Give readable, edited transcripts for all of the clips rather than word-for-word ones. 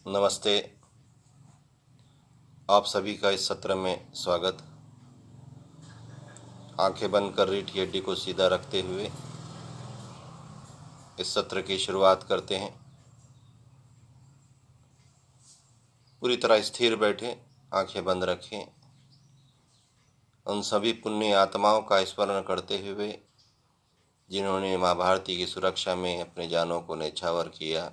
नमस्ते। आप सभी का इस सत्र में स्वागत। आंखें बंद कर रीढ़ की हड्डी को सीधा रखते हुए इस सत्र की शुरुआत करते हैं। पूरी तरह स्थिर बैठें, आंखें बंद रखें। उन सभी पुण्य आत्माओं का स्मरण करते हुए जिन्होंने माँ भारती की सुरक्षा में अपने जानों को न्यौछावर किया,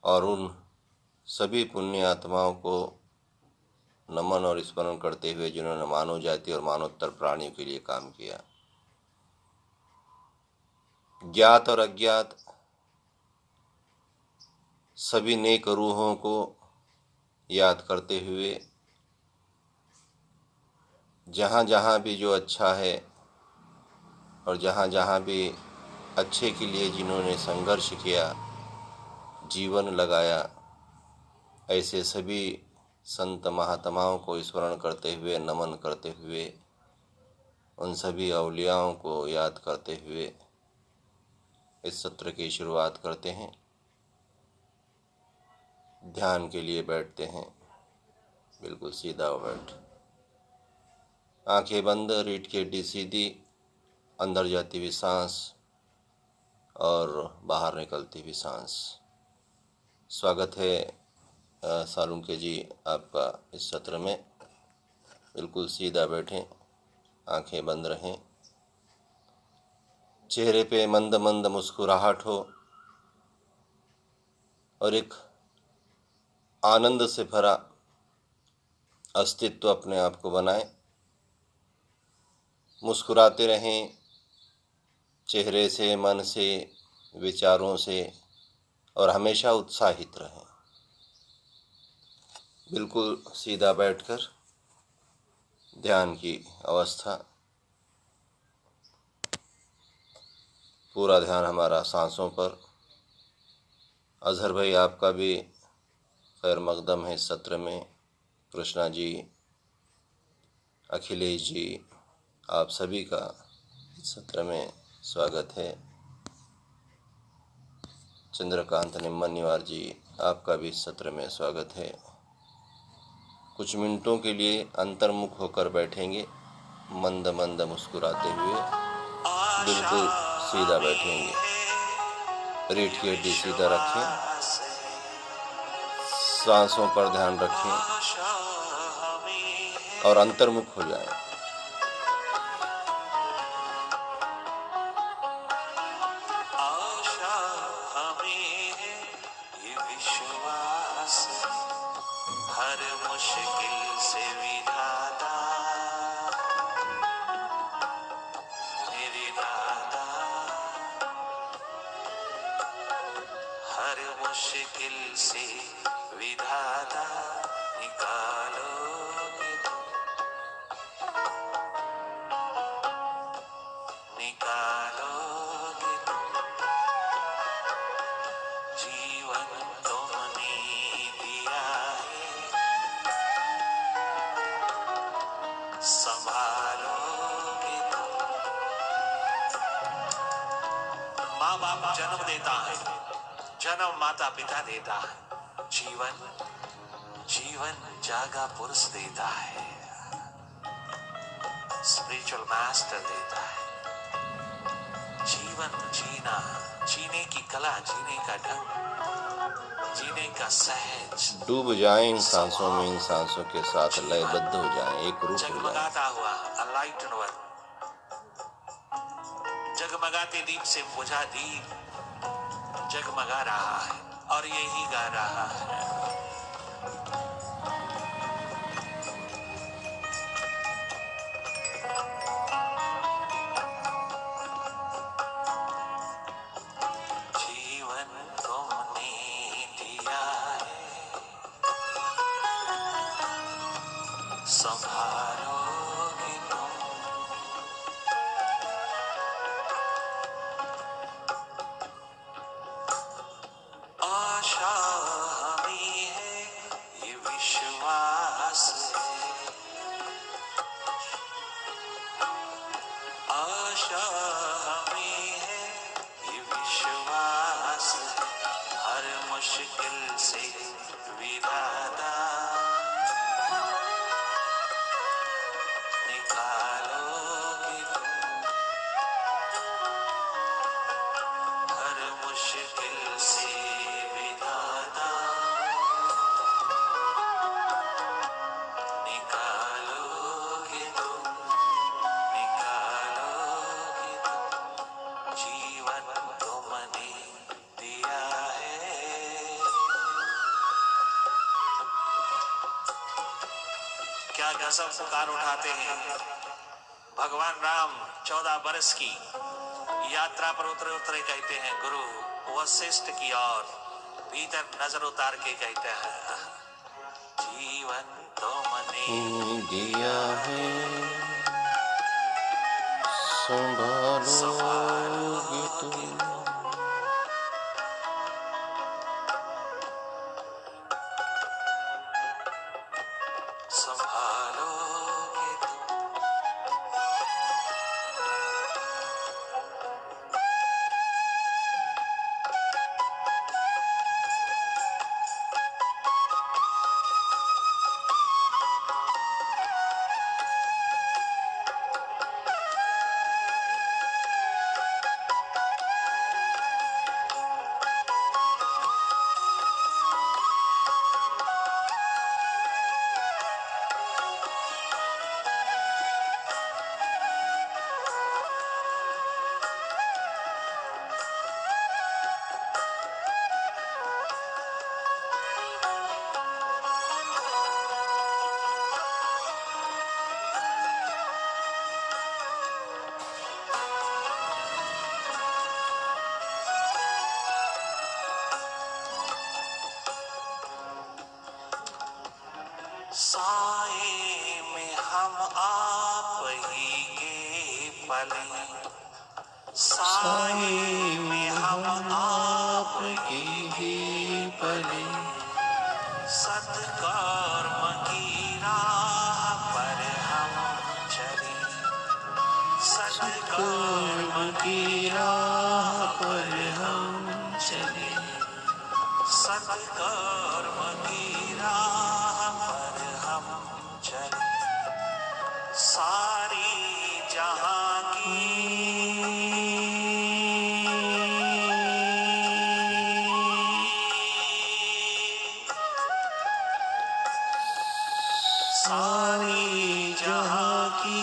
और उन सभी पुण्य आत्माओं को नमन और स्मरण करते हुए जिन्होंने मानव जाति और मानवोत्तर प्राणियों के लिए काम किया। ज्ञात और अज्ञात सभी नेक रूहों को याद करते हुए जहाँ जहाँ भी जो अच्छा है और जहाँ जहाँ भी अच्छे के लिए जिन्होंने संघर्ष किया, जीवन लगाया, ऐसे सभी संत महात्माओं को स्मरण करते हुए, नमन करते हुए, उन सभी औलियाओं को याद करते हुए इस सत्र की शुरुआत करते हैं। ध्यान के लिए बैठते हैं, बिल्कुल सीधा बैठ, आंखें बंद, रीढ़ की हड्डी सीधी, अंदर जाती हुई सांस और बाहर निकलती हुई सांस। स्वागत है सालुंके जी आपका इस सत्र में। बिल्कुल सीधा बैठें, आंखें बंद रहें, चेहरे पे मंद मंद मुस्कुराहट हो और एक आनंद से भरा अस्तित्व अपने आप को बनाएं। मुस्कुराते रहें, चेहरे से, मन से, विचारों से, और हमेशा उत्साहित रहें। बिल्कुल सीधा बैठकर ध्यान की अवस्था, पूरा ध्यान हमारा सांसों पर। अजहर भाई आपका भी खैर मकदम है इस सत्र में। कृष्णा जी, अखिलेश जी, आप सभी का इस सत्र में स्वागत है। चंद्रकांत निम्मनिवार जी, आपका भी इस सत्र में स्वागत है। कुछ मिनटों के लिए अंतर्मुख होकर बैठेंगे, मंद मंद मुस्कुराते हुए, बिल्कुल सीधा बैठेंगे। रीढ़ की हड्डी सीधा रखें, सांसों पर ध्यान रखें और अंतर्मुख हो जाएं। हर मुश्किल से विधाता मेरे दादा, हर मुश्किल से विधाता निकालोगे तुम, निकालोगे तुम। जीवन तुमने दिया है, संभालोगे तुम। माँ बाप जन्म देता है, जन्म माता पिता देता है, जीवन जीवन जागा पुरुष देता है, स्पिरिचुअल मास्टर देता है। जीवन जीना, जीने की कला, जीने का ढंग, जीने का सहज। डूब जाएं इन सांसों में, इन सांसों के साथ लयबद्ध हो जाएं, एक रूप हो जाएं। जगमगाता हुआ अलाइटन वन, जगमगाते दीप से बुझा दीप जगमगा रहा है और यही गा रहा है। जीवन तुमने दिया है, संभालोगे तुम। आशा हमें है, ये सब पुकार उठाते हैं। भगवान राम 14 बरस की यात्रा पर उतरे कहते हैं गुरु वशिष्ठ की ओर, भीतर नजर उतार के कहते हैं जीवन तो मैंने दिया है, संभालोगे तुम। संभालोगे तुम। साए में हम आप ही के पले, साए में हम आप ही पले, सत्कर्म की राह पर हम चले, सत्कर्म की राह पर हम चले, सत्कर्म की राह पर हम चले। सारी जहां की सारी जहां की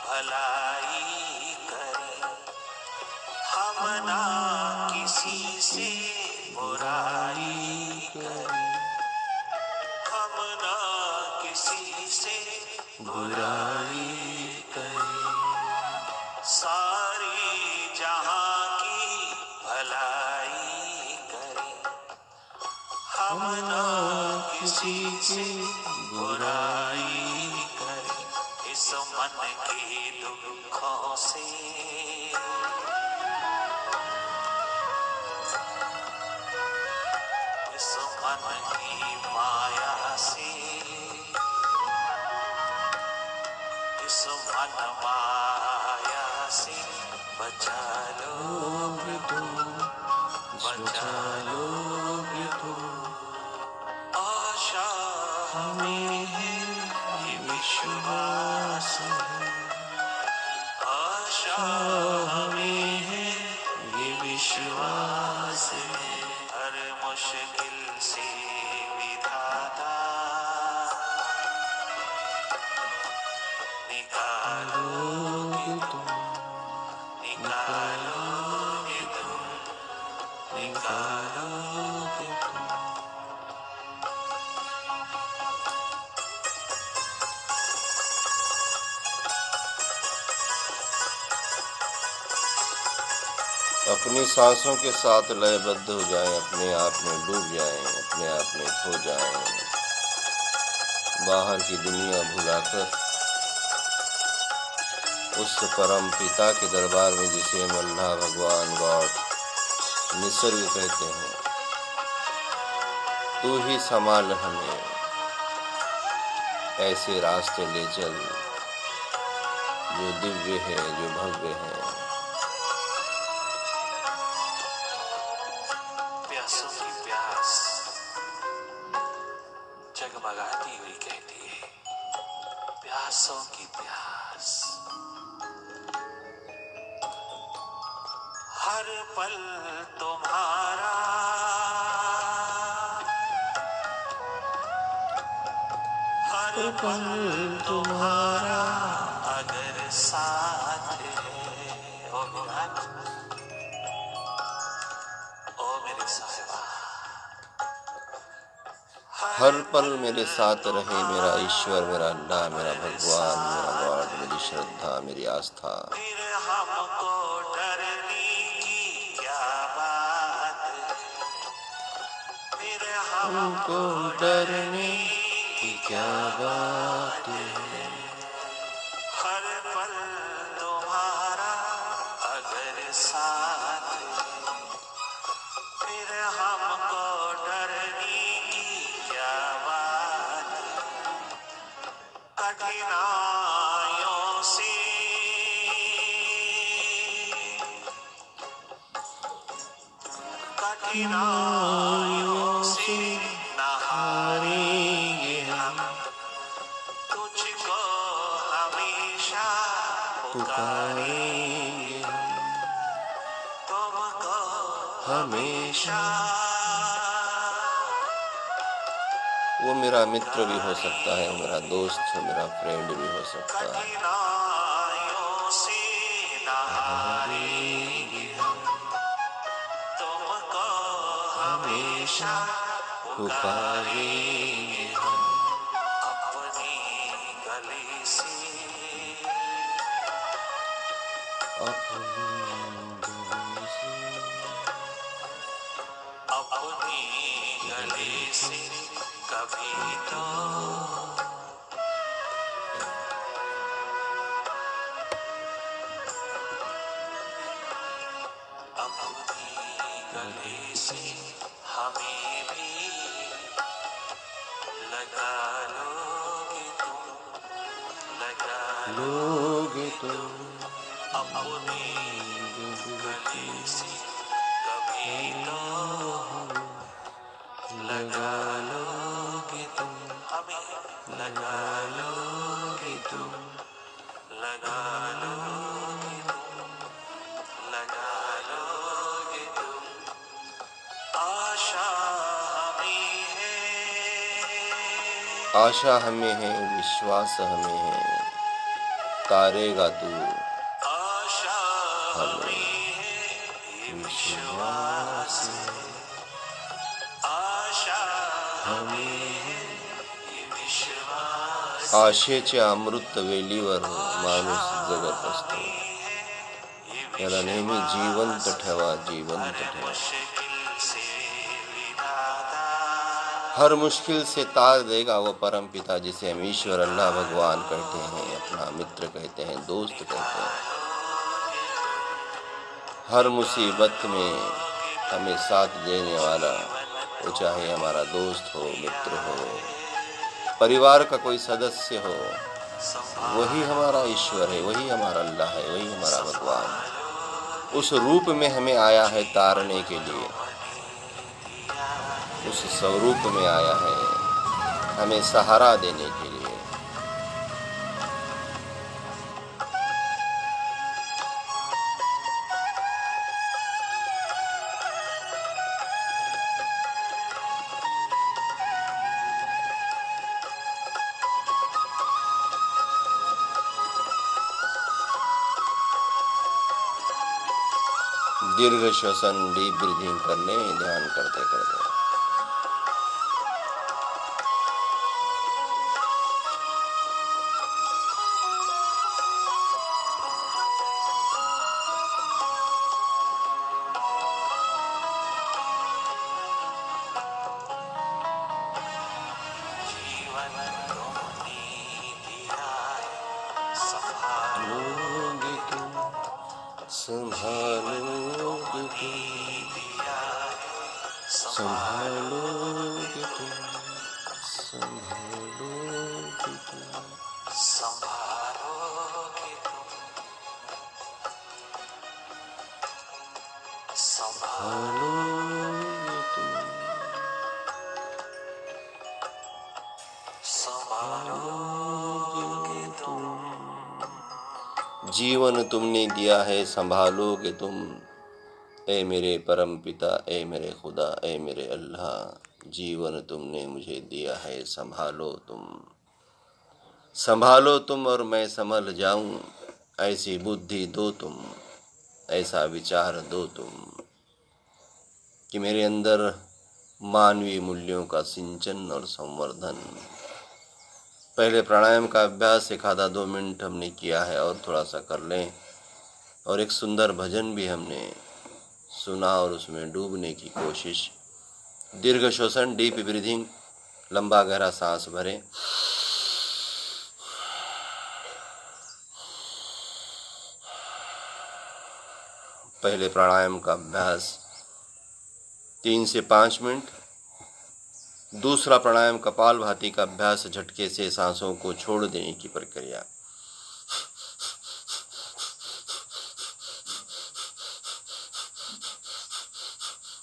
भलाई करे, हम ना किसी से बुराई करे, हम ना किसी से बुराई करे। सारी जहां की भलाई करे, हम ना किसी से बुराई करे। इस मन के दुखों से इस मन की माया से, इस मन माया से बचा लोगे तुम, बचा लोगे तुम। आशा हमें है ये विश्वास है, आशा हमें है ये विश्वास है। हर मुश्किल से विधाता निकालोगे तुम, निकालोगे तुम, निकालोगे तुम। अपनी सांसों के साथ लयबद्ध हो जाएं, अपने आप में डूब जाएं, अपने आप में खो जाएं, बाहर की दुनिया भुलाकर उस परम पिता के दरबार में, जिसे हम अल्लाह, भगवान, गॉड, निसर्ग कहते हैं, तू ही संभाल हमें, ऐसे रास्ते ले चल जो दिव्य है, जो भव्य है। प्यासों की प्यास जगमगाती हुई कहती है, प्यासों की प्यास। हर पल तुम्हारा, हर पल तुम्हारा अगर साथ है। ओ विराट, ओ मेरी साहिबा, हर हर पल मेरे साथ रहे मेरा ईश्वर, मेरा अल्लाह, मेरा भगवान, मेरा गॉड, मेरी श्रद्धा, मेरी आस्था। फिर हमको डरने की क्या बात है, फिर हमको डरने की क्या बात है। हर पल तुम्हारा अगर साथ है, फिर हमको डरने की क्या बात है। कठिनाइयों से न हारेंगे हम, तुझको हमेशा पुकारेंगे हम, तुमको हमेशा। वो मेरा मित्र भी हो सकता है, मेरा दोस्त, मेरा फ्रेंड भी हो सकता है। कठिनाइयों से न हारेंगे हम, तुमको हमेशा पुकारेंगे हम। अपनी गली से अपनी गली से कभी तो अपनी गली से हमें भी लगा लोगे तुम, लगा लोगे तुम। अपनी गली से कभी तो लगा लोगे तुम, हमें लगा लोगे तुम, लगा लोगे तुम, लगा लोगे तुम। आशा हमें है, आशा हमें है, विश्वास हमें है, तारेगा तू आशा हमें। हमें है, ये विश्वास है। आशा हमें है, ये विश्वास। आशेचे अमृत वेलीवर हो, माणूस जगत असतो। याला नेहमी जिवंत ठेवा, जिवंत ठेवा। हर मुश्किल से तार देगा वो परम पिता, जिसे हम ईश्वर, अल्लाह, भगवान कहते हैं, अपना मित्र कहते हैं, दोस्त कहते हैं। हर मुसीबत में हमें साथ देने वाला, वो चाहे हमारा दोस्त हो, मित्र हो, परिवार का कोई सदस्य हो, वही हमारा ईश्वर है, वही हमारा अल्लाह है, वही हमारा भगवान है। उस रूप में हमें आया है तारने के लिए, उस स्वरूप में आया है हमें सहारा देने के लिए। दीर्घ श्वसन, डीप ब्रीदिंग कर लें ध्यान करते करते। जीवन तुमने दिया है, संभालोगे तुम, संभालोगे तुम, दिया है, संभालोगे तुम, संभालोगे तुम, संभालोगे तुम, संभालोगे तुम, संभालोगे तुम। जीवन तुमने दिया है, संभालोगे तुम। ए मेरे परम पिता, ए मेरे खुदा, ए मेरे अल्लाह, जीवन तुमने मुझे दिया है, संभालो तुम, संभालो तुम और मैं संभल जाऊं। ऐसी बुद्धि दो तुम, ऐसा विचार दो तुम कि मेरे अंदर मानवीय मूल्यों का सिंचन और संवर्धन। पहले प्राणायाम का अभ्यास 1-2 मिनट हमने किया है और थोड़ा सा कर लें, और एक सुंदर भजन भी हमने सुना और उसमें डूबने की कोशिश। दीर्घ श्वसन, डीप ब्रीथिंग, लंबा गहरा सांस भरें। पहले प्राणायाम का अभ्यास 3 से 5 मिनट। दूसरा प्राणायाम कपालभाति का अभ्यास, झटके से सांसों को छोड़ देने की प्रक्रिया।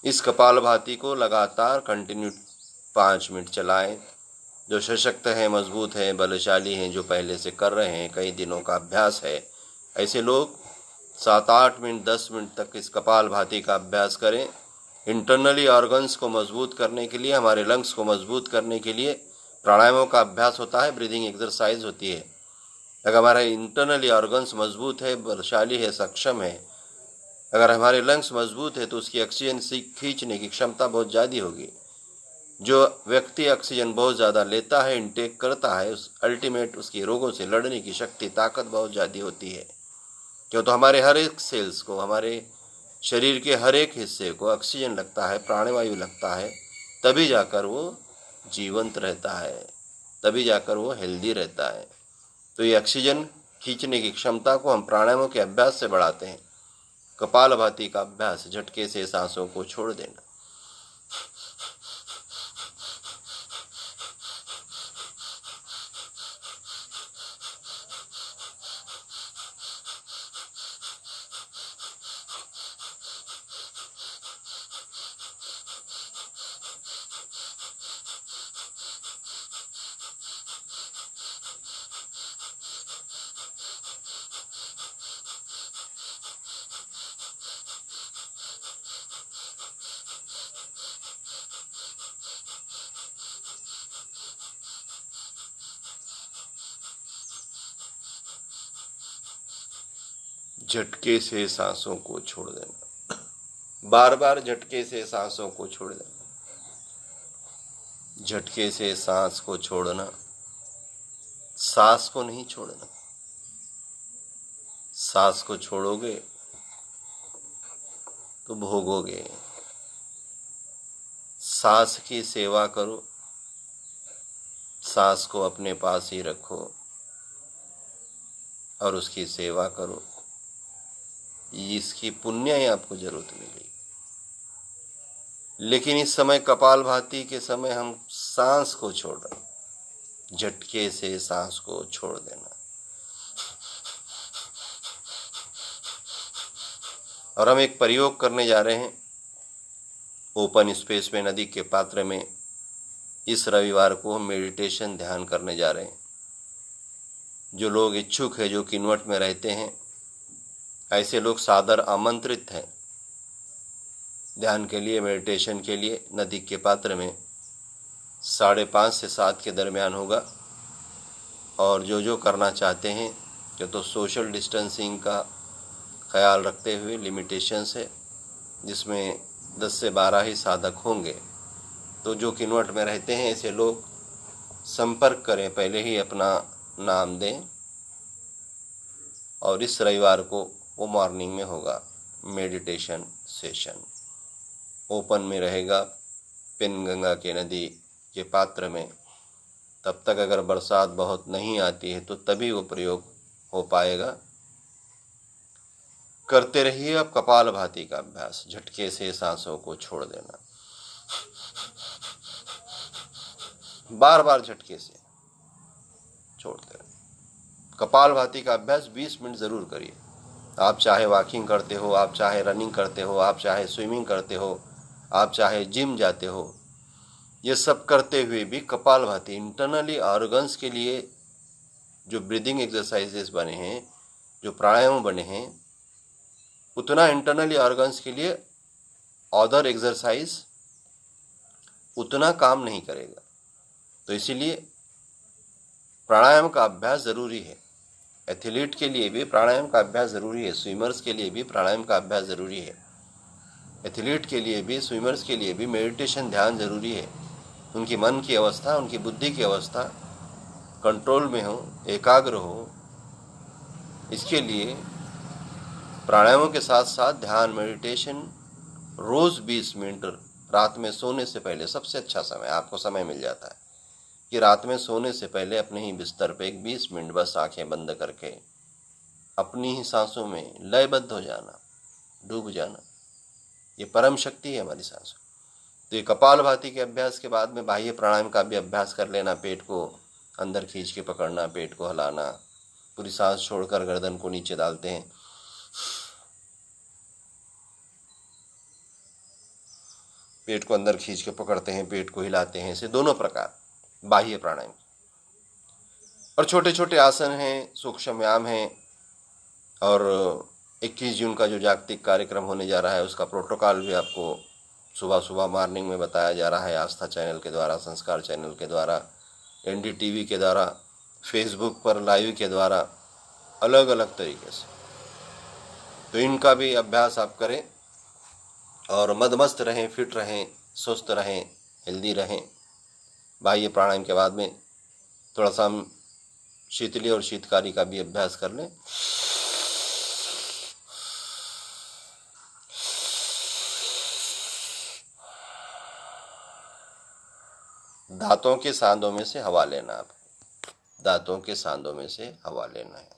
इस कपालभाति को लगातार कंटिन्यू 5 मिनट चलाएं। जो सशक्त है, मजबूत है, बलशाली हैं, जो पहले से कर रहे हैं, कई दिनों का अभ्यास है, ऐसे लोग 7-8 मिनट 10 मिनट तक इस कपालभाति का अभ्यास करें। इंटरनली ऑर्गन्स को मजबूत करने के लिए, हमारे लंग्स को मजबूत करने के लिए प्राणायामों का अभ्यास होता है, ब्रीदिंग एक्सरसाइज होती है। अगर हमारे इंटरनली ऑर्गन्स मजबूत है, बलशाली है, सक्षम है, अगर हमारे लंग्स मजबूत है, तो उसकी ऑक्सीजन खींचने की क्षमता बहुत ज़्यादा होगी। जो व्यक्ति ऑक्सीजन बहुत ज़्यादा लेता है, इनटेक करता है, उस अल्टीमेट उसकी रोगों से लड़ने की शक्ति, ताकत बहुत ज़्यादा होती है। क्यों? तो हमारे हर एक सेल्स को, हमारे शरीर के हर एक हिस्से को ऑक्सीजन लगता है, प्राणवायु लगता है, तभी जाकर वो जीवंत रहता है, तभी जाकर वो हेल्दी रहता है। तो ये ऑक्सीजन खींचने की क्षमता को हम प्राणायामों के अभ्यास से बढ़ाते हैं। कपालभाति का अभ्यास, झटके से सांसों को छोड़ देना। झटके से सांसों को छोड़ देना। बार बार झटके से सांसों को छोड़ देना। झटके से सांस को छोड़ना, सांस को नहीं छोड़ना। सांस को छोड़ोगे तो भोगोगे। सांस की सेवा करो, सांस को अपने पास ही रखो और उसकी सेवा करो। इसकी पुण्य ही आपको जरूरत मिलेगी। लेकिन इस समय कपालभाति के समय हम सांस को छोड़ रहे हैं। झटके से सांस को छोड़ देना। और हम एक प्रयोग करने जा रहे हैं ओपन स्पेस में, नदी के पात्र में। इस रविवार को हम मेडिटेशन ध्यान करने जा रहे हैं। जो लोग इच्छुक है, जो किन्वट में रहते हैं, ऐसे लोग सादर आमंत्रित हैं ध्यान के लिए, मेडिटेशन के लिए। नदी के पात्र में 5:30 से 7 के दरमियान होगा। और जो करना चाहते हैं, तो सोशल डिस्टेंसिंग का ख्याल रखते हुए लिमिटेशंस है, जिसमें 10 से 12 ही साधक होंगे। तो जो किन्वट में रहते हैं ऐसे लोग संपर्क करें, पहले ही अपना नाम दें। और इस रविवार को वो मॉर्निंग में होगा मेडिटेशन सेशन। ओपन में रहेगा, पेनगंगा के नदी के पात्र में। तब तक अगर बरसात बहुत नहीं आती है तो तभी वो प्रयोग हो पाएगा। करते रहिए आप कपालभाति का अभ्यास, झटके से सांसों को छोड़ देना। बार बार झटके से छोड़ते रहिए। कपालभाति का अभ्यास 20 मिनट जरूर करिए। आप चाहे वॉकिंग करते हो, आप चाहे रनिंग करते हो, आप चाहे स्विमिंग करते हो, आप चाहे जिम जाते हो, ये सब करते हुए भी कपालभाति इंटरनली ऑर्गन्स के लिए जो ब्रीदिंग एक्सरसाइजेस बने हैं, जो प्राणायाम बने हैं, उतना इंटरनली ऑर्गन्स के लिए अदर एक्सरसाइज उतना काम नहीं करेगा। तो इसीलिए प्राणायाम का अभ्यास जरूरी है। एथलीट के लिए भी प्राणायाम का अभ्यास जरूरी है, स्विमर्स के लिए भी प्राणायाम का अभ्यास जरूरी है। एथलीट के लिए भी, स्विमर्स के लिए भी मेडिटेशन, ध्यान जरूरी है। उनकी मन की अवस्था, उनकी बुद्धि की अवस्था कंट्रोल में हो, एकाग्र हो, इसके लिए प्राणायामों के साथ साथ ध्यान, मेडिटेशन रोज 20 मिनट रात में सोने से पहले, सबसे अच्छा समय, आपको समय मिल जाता है कि रात में सोने से पहले अपने ही बिस्तर पे एक 20 मिनट बस आंखें बंद करके अपनी ही सांसों में लयबद्ध हो जाना, डूब जाना। ये परम शक्ति है हमारी सांसों। तो ये कपालभाति के अभ्यास के बाद में बाह्य प्राणायाम का भी अभ्यास कर लेना। पेट को अंदर खींच के पकड़ना, पेट को हिलाना, पूरी सांस छोड़कर गर्दन को नीचे डालते हैं। पेट को अंदर खींच के पकड़ते हैं, पेट को हिलाते हैं। ऐसे दोनों प्रकार बाह्य प्राणायाम। और छोटे छोटे आसन हैं, सूक्ष्म व्यायाम हैं। और 21 जून का जो जागतिक कार्यक्रम होने जा रहा है उसका प्रोटोकॉल भी आपको सुबह सुबह मॉर्निंग में बताया जा रहा है, आस्था चैनल के द्वारा, संस्कार चैनल के द्वारा, NDTV के द्वारा, फेसबुक पर लाइव के द्वारा, अलग अलग तरीके से। तो इनका भी अभ्यास आप करें और मदमस्त रहें, फिट रहें, स्वस्थ रहें, हेल्दी रहें। बाह्य प्राणायाम के बाद में थोड़ा सा हम शीतली और शीतकारी का भी अभ्यास कर लें। दांतों के सांदों में से हवा लेना। आप दांतों के सांदों में से हवा लेना है।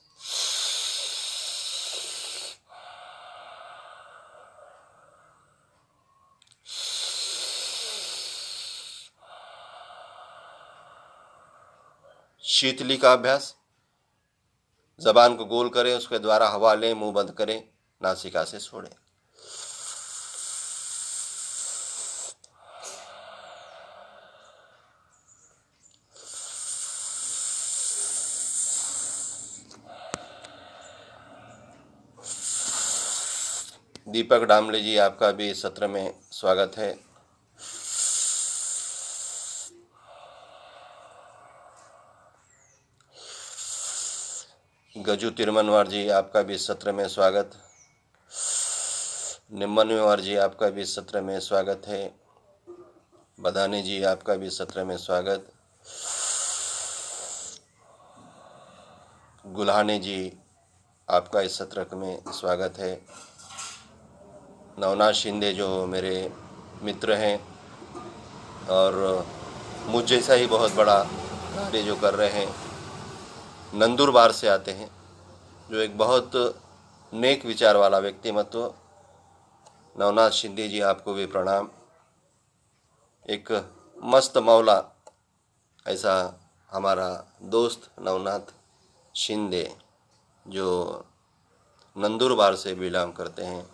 शीतली का अभ्यास, जबान को गोल करें, उसके द्वारा हवा लें, मुंह बंद करें, नासिका से छोड़ें। दीपक डामले जी, आपका भी इस सत्र में स्वागत है। गजू तिरमनवार जी, आपका भी इस सत्र में स्वागत। निम्मनवार जी, आपका भी इस सत्र में स्वागत है। बदाने जी, आपका भी इस सत्र में स्वागत। गुल्हाने जी, आपका इस सत्र में स्वागत है। नवनाथ शिंदे जो मेरे मित्र हैं और मुझ जैसा ही बहुत बड़ा कार्य जो कर रहे हैं, नंदुरबार से आते हैं, जो एक बहुत नेक विचार वाला व्यक्तिमत्व। नवनाथ शिंदे जी, आपको भी प्रणाम। एक मस्त मौला ऐसा हमारा दोस्त नवनाथ शिंदे, जो नंदुरबार से बिलोंग करते हैं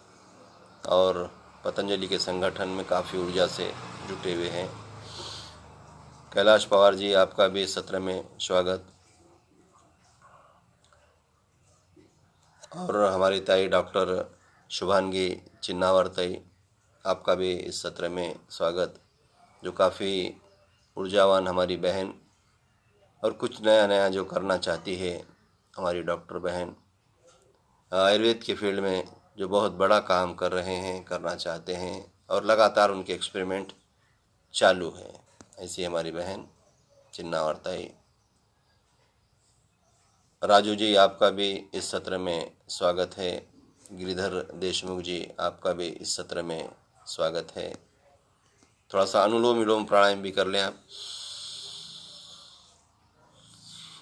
और पतंजलि के संगठन में काफ़ी ऊर्जा से जुटे हुए हैं। कैलाश पवार जी, आपका भी इस सत्र में स्वागत। और हमारी ताई डॉक्टर शुभांगी चिन्नावर ताई, आपका भी इस सत्र में स्वागत, जो काफ़ी ऊर्जावान हमारी बहन और कुछ नया नया जो करना चाहती है हमारी डॉक्टर बहन, आयुर्वेद के फील्ड में जो बहुत बड़ा काम कर रहे हैं, करना चाहते हैं और लगातार उनके एक्सपेरिमेंट चालू है। ऐसी हमारी बहन चिन्नावर ताई। राजू जी, आपका भी इस सत्र में स्वागत है। गिरिधर देशमुख जी, आपका भी इस सत्र में स्वागत है। थोड़ा सा अनुलोम विलोम प्राणायाम भी कर लें आप।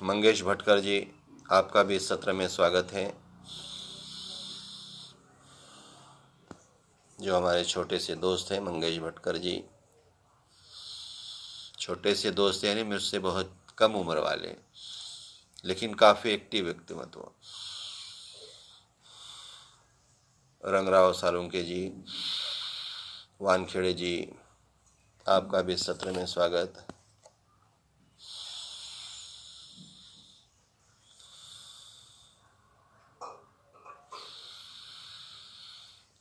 मंगेश भटकर जी, आपका भी इस सत्र में स्वागत है, जो हमारे छोटे से दोस्त हैं। मंगेश भटकर जी छोटे से दोस्त यानी मुझसे बहुत कम उम्र वाले, लेकिन काफ़ी एक्टिव व्यक्तिमत्व। रंगराव सालुंके जी, वानखेड़े जी, आपका भी इस सत्र में स्वागत।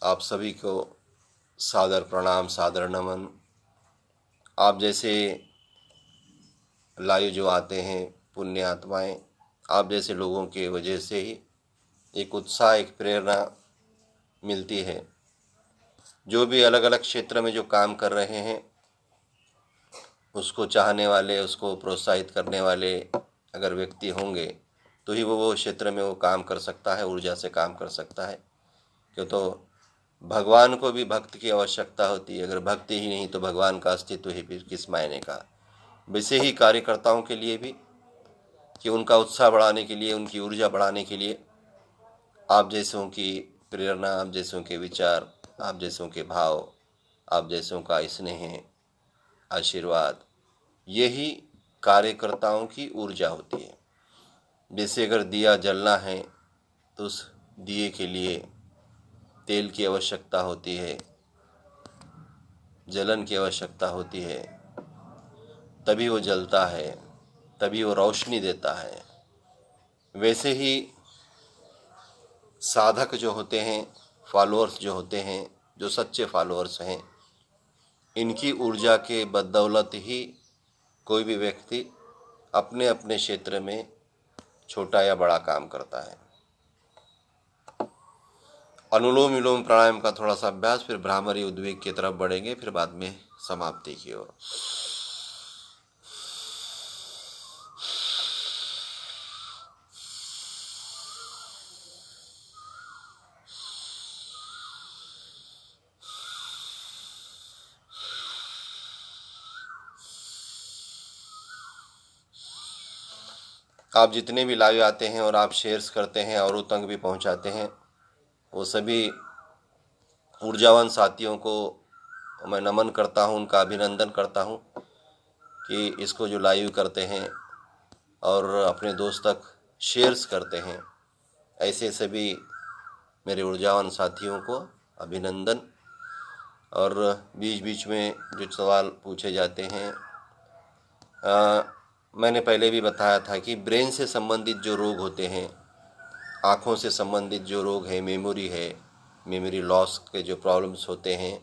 आप सभी को सादर प्रणाम, सादर नमन। आप जैसे लाइव जो आते हैं पुण्य आत्माएं, आप जैसे लोगों के वजह से ही एक उत्साह, एक प्रेरणा मिलती है, जो भी अलग अलग क्षेत्र में जो काम कर रहे हैं, उसको चाहने वाले, उसको प्रोत्साहित करने वाले अगर व्यक्ति होंगे तो ही वो क्षेत्र में वो काम कर सकता है, ऊर्जा से काम कर सकता है। क्यों तो भगवान को भी भक्त की आवश्यकता होती है। अगर भक्ति ही नहीं तो भगवान का अस्तित्व ही फिर किस मायने का। वैसे ही कार्यकर्ताओं के लिए भी कि उनका उत्साह बढ़ाने के लिए, उनकी ऊर्जा बढ़ाने के लिए आप जैसों की प्रेरणा, आप जैसों के विचार, आप जैसों के भाव, आप जैसों का स्नेह, आशीर्वाद, यही कार्यकर्ताओं की ऊर्जा होती है। जैसे अगर दिया जलना है तो उस दिए के लिए तेल की आवश्यकता होती है, जलन की आवश्यकता होती है, तभी वो जलता है, तभी वो रोशनी देता है। वैसे ही साधक जो होते हैं, फॉलोअर्स जो होते हैं, जो सच्चे फॉलोअर्स हैं, इनकी ऊर्जा के बदौलत ही कोई भी व्यक्ति अपने अपने क्षेत्र में छोटा या बड़ा काम करता है। अनुलोम विलोम प्राणायाम का थोड़ा सा अभ्यास, फिर भ्रामरी उद्वेग की तरफ बढ़ेंगे, फिर बाद में समाप्ति की ओर। आप जितने भी लाइव आते हैं और आप शेयर्स करते हैं, औरों तक भी पहुंचाते हैं, वो सभी ऊर्जावान साथियों को मैं नमन करता हूं, उनका अभिनंदन करता हूं कि इसको जो लाइव करते हैं और अपने दोस्त तक शेयर्स करते हैं, ऐसे सभी मेरे ऊर्जावान साथियों को अभिनंदन। और बीच बीच में जो सवाल पूछे जाते हैं, मैंने पहले भी बताया था कि ब्रेन से संबंधित जो रोग होते हैं, आँखों से संबंधित जो रोग है, मेमोरी है, मेमोरी लॉस के जो प्रॉब्लम्स होते हैं,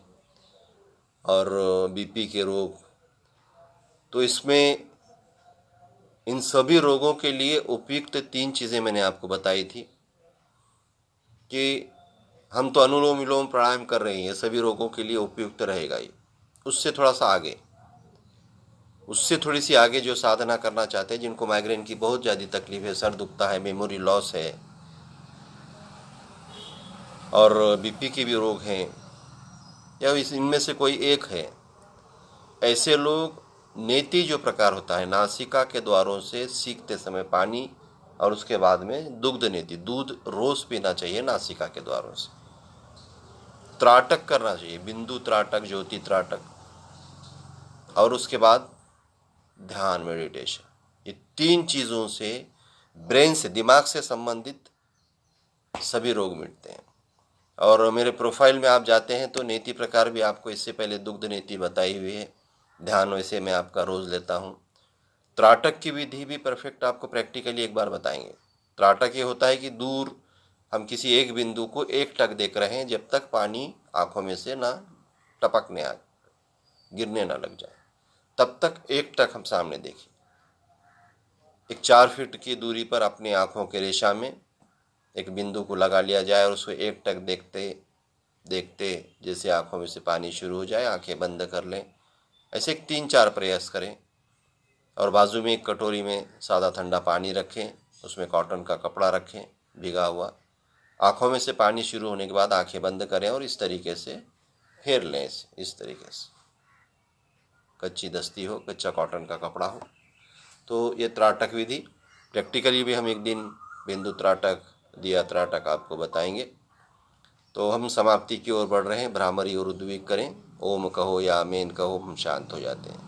और बीपी के रोग, तो इसमें इन सभी रोगों के लिए उपयुक्त 3 चीज़ें मैंने आपको बताई थी कि हम तो अनुलोम विलोम प्राणायाम कर रहे हैं, सभी रोगों के लिए उपयुक्त रहेगा ये। उससे थोड़ा सा आगे, उससे थोड़ी सी आगे जो साधना करना चाहते हैं, जिनको माइग्रेन की बहुत ज़्यादा तकलीफ है, सर दुखता है, मेमोरी लॉस है और बीपी के भी रोग हैं, या इनमें से कोई एक है, ऐसे लोग नेति जो प्रकार होता है, नासिका के द्वारों से सीखते समय पानी और उसके बाद में दुग्ध नेति, दूध रोज पीना चाहिए नासिका के द्वारों से। त्राटक करना चाहिए, बिंदु त्राटक, ज्योति त्राटक, और उसके बाद ध्यान, मेडिटेशन। ये 3 चीज़ों से ब्रेन से, दिमाग से संबंधित सभी रोग मिटते हैं। और मेरे प्रोफाइल में आप जाते हैं तो नेति प्रकार भी आपको इससे पहले दुग्ध नेति बताई हुई है। ध्यान वैसे मैं आपका रोज़ लेता हूँ। त्राटक की विधि भी परफेक्ट आपको प्रैक्टिकली एक बार बताएंगे। त्राटक ये होता है कि दूर हम किसी एक बिंदु को एक टक देख रहे हैं, जब तक पानी आंखों में से ना टपकने आ, गिरने ना लग जाए, तब तक एक टक हम सामने देखें। एक 4 फीट की दूरी पर अपनी आंखों के रेशा में एक बिंदु को लगा लिया जाए और उसको एक टक देखते देखते जैसे आंखों में से पानी शुरू हो जाए, आंखें बंद कर लें। ऐसे 3-4 प्रयास करें और बाजू में एक कटोरी में सादा ठंडा पानी रखें, उसमें कॉटन का कपड़ा रखें भिगा हुआ। आंखों में से पानी शुरू होने के बाद आंखें बंद करें और इस तरीके से फेर लें, इस तरीके से, कच्ची दस्ती हो, कच्चा कॉटन का कपड़ा हो। तो ये त्राटक विधि प्रैक्टिकली भी हम एक दिन बिंदु त्राटक, दिया त्राटक आपको बताएंगे। तो हम समाप्ति की ओर बढ़ रहे हैं। भ्रामरी और उद्वेग करें, ओम कहो या आमीन कहो, हम शांत हो जाते हैं।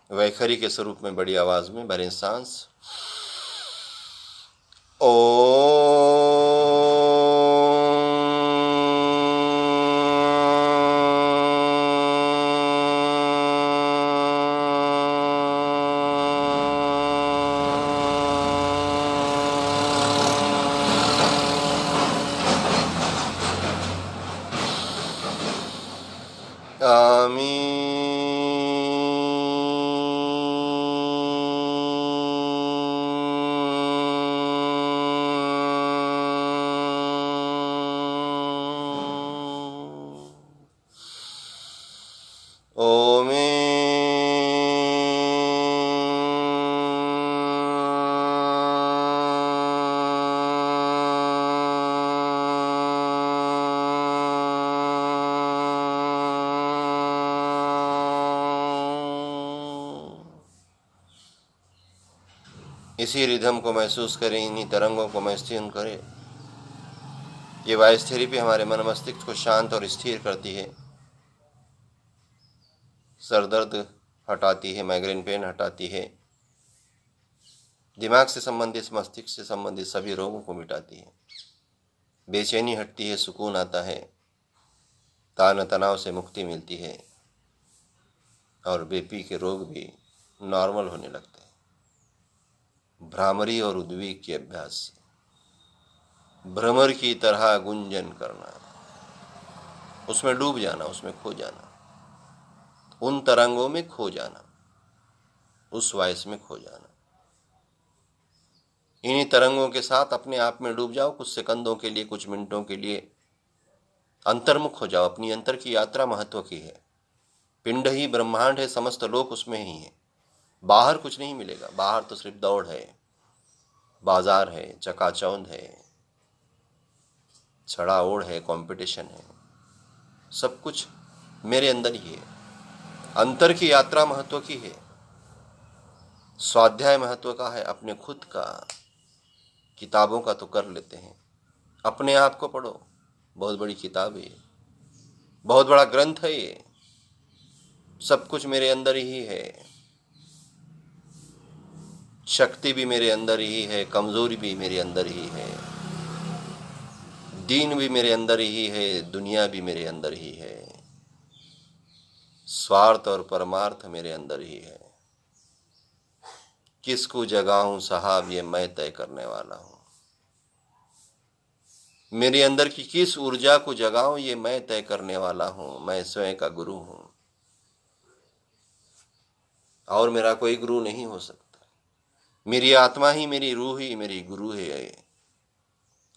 वैखरी के स्वरूप में बड़ी आवाज में भरें सांस। ओ इसी रिदम को महसूस करें, इन्हीं तरंगों को महसूस करें। ये वॉइस थेरेपी हमारे मन मस्तिष्क को शांत और स्थिर करती है, सर दर्द हटाती है, माइग्रेन पेन हटाती है, दिमाग से संबंधित, मस्तिष्क से संबंधित सभी रोगों को मिटाती है, बेचैनी हटती है, सुकून आता है, तान तनाव से मुक्ति मिलती है और बीपी के रोग भी नॉर्मल होने लगते हैं। भ्रामरी और उद्वेग के अभ्यास से भ्रमर की तरह गुंजन करना, उसमें डूब जाना, उसमें खो जाना, उन तरंगों में खो जाना, उस वॉइस में खो जाना। इन्हीं तरंगों के साथ अपने आप में डूब जाओ, कुछ सेकंदों के लिए, कुछ मिनटों के लिए अंतर्मुख हो जाओ। अपनी अंतर की यात्रा महत्व की है। पिंड ही ब्रह्मांड है, समस्त लोक उसमें ही है। बाहर कुछ नहीं मिलेगा, बाहर तो सिर्फ दौड़ है, बाजार है, चकाचौंध है, छड़ा ओढ़ है, कंपटीशन है। सब कुछ मेरे अंदर ही है। अंतर की यात्रा महत्व की है, स्वाध्याय महत्व का है। अपने खुद का, किताबों का तो कर लेते हैं, अपने आप को पढ़ो। बहुत बड़ी किताब है, बहुत बड़ा ग्रंथ है ये। सब कुछ मेरे अंदर ही है, शक्ति भी मेरे अंदर ही है, कमजोरी भी मेरे अंदर ही है, दीन भी मेरे अंदर ही है, दुनिया भी मेरे अंदर ही है, स्वार्थ और परमार्थ मेरे अंदर ही है। किसको जगाऊं साहब, ये मैं तय करने वाला हूं। मेरे अंदर की किस ऊर्जा को जगाऊं, ये मैं तय करने वाला हूं। मैं स्वयं का गुरु हूं और मेरा कोई गुरु नहीं हो सकता। मेरी आत्मा ही, मेरी रूह ही मेरी गुरु है।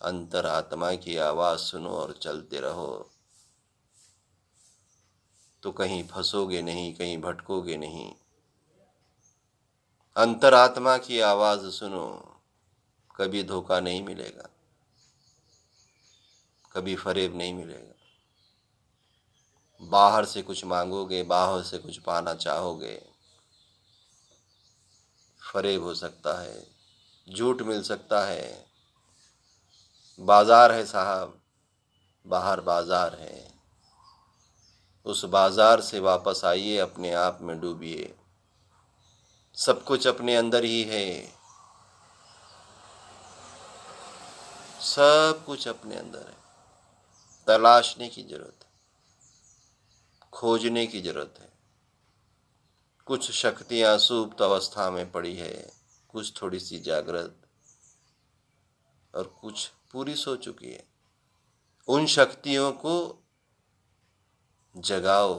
अंतर आत्मा की आवाज सुनो और चलते रहो, तो कहीं फंसोगे नहीं, कहीं भटकोगे नहीं। अंतर आत्मा की आवाज सुनो, कभी धोखा नहीं मिलेगा, कभी फरेब नहीं मिलेगा। बाहर से कुछ मांगोगे, बाहर से कुछ पाना चाहोगे, फरेब हो सकता है, झूठ मिल सकता है। बाजार है साहब, बाहर बाजार है। उस बाजार से वापस आइए, अपने आप में डूबिए। सब कुछ अपने अंदर ही है, सब कुछ अपने अंदर है। तलाशने की जरूरत है, खोजने की जरूरत है। कुछ शक्तियां सुप्त अवस्था में पड़ी है, कुछ थोड़ी सी जागृत और कुछ पूरी सो चुकी है। उन शक्तियों को जगाओ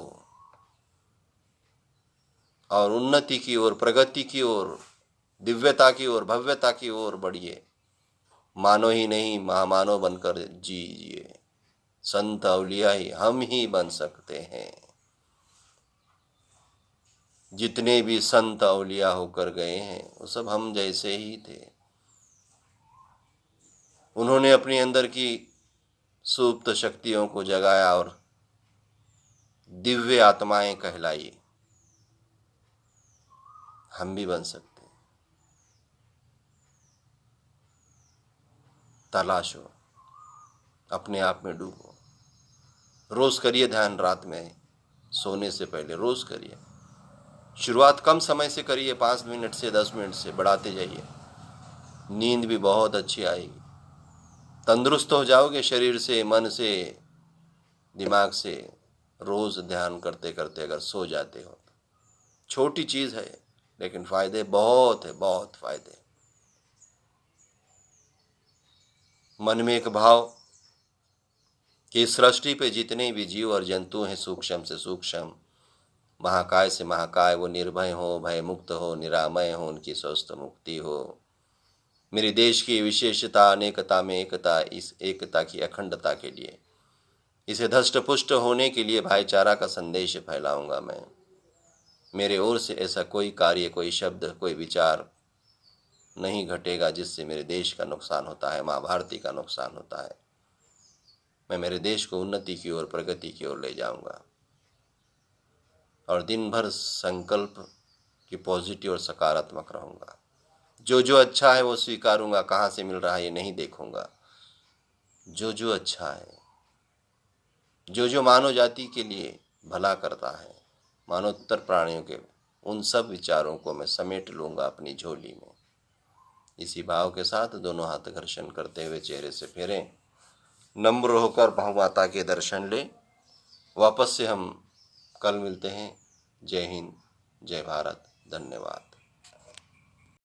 और उन्नति की ओर, प्रगति की ओर, दिव्यता की ओर, भव्यता की ओर बढ़िए। मानो ही नहीं, महामानव बनकर जीजिए। संत औलिया ही हम ही बन सकते हैं। जितने भी संत औलिया होकर गए हैं वो सब हम जैसे ही थे। उन्होंने अपने अंदर की सुप्त शक्तियों को जगाया और दिव्य आत्माएं कहलाई। हम भी बन सकते हैं। तलाशो, अपने आप में डूबो। रोज करिए ध्यान, रात में सोने से पहले रोज करिए। शुरुआत कम समय से करिए, 5 मिनट से 10 मिनट से बढ़ाते जाइए। नींद भी बहुत अच्छी आएगी, तंदुरुस्त हो जाओगे शरीर से, मन से, दिमाग से। रोज ध्यान करते करते अगर सो जाते हो, छोटी चीज है लेकिन फायदे बहुत है, बहुत फायदे। मन में एक भाव कि सृष्टि पे जितने भी जीव और जंतु हैं, सूक्ष्म से सूक्ष्म, महाकाय से महाकाय, वो निर्भय हो, भय मुक्त हो, निरामय हो, उनकी स्वस्थ मुक्ति हो। मेरे देश की विशेषता, अनेकता में एकता, इस एकता की अखंडता के लिए, इसे धष्ट पुष्ट होने के लिए भाईचारा का संदेश फैलाऊंगा मैं। मेरे ओर से ऐसा कोई कार्य, कोई शब्द, कोई विचार नहीं घटेगा जिससे मेरे देश का नुकसान होता है, माँ भारती का नुकसान होता है। मैं मेरे देश को उन्नति की ओर, प्रगति की ओर ले जाऊंगा और दिन भर संकल्प कि पॉजिटिव और सकारात्मक रहूंगा। जो जो अच्छा है वो स्वीकारूंगा, कहाँ से मिल रहा है ये नहीं देखूंगा। जो जो अच्छा है, जो जो मानव जाति के लिए भला करता है, मानवोत्तर प्राणियों के, उन सब विचारों को मैं समेट लूंगा अपनी झोली में। इसी भाव के साथ दोनों हाथ घर्षण करते हुए चेहरे से फेरें, नम्र होकर बहुमाता के दर्शन ले। वापस से हम कल मिलते हैं। जय हिंद, जय भारत, धन्यवाद।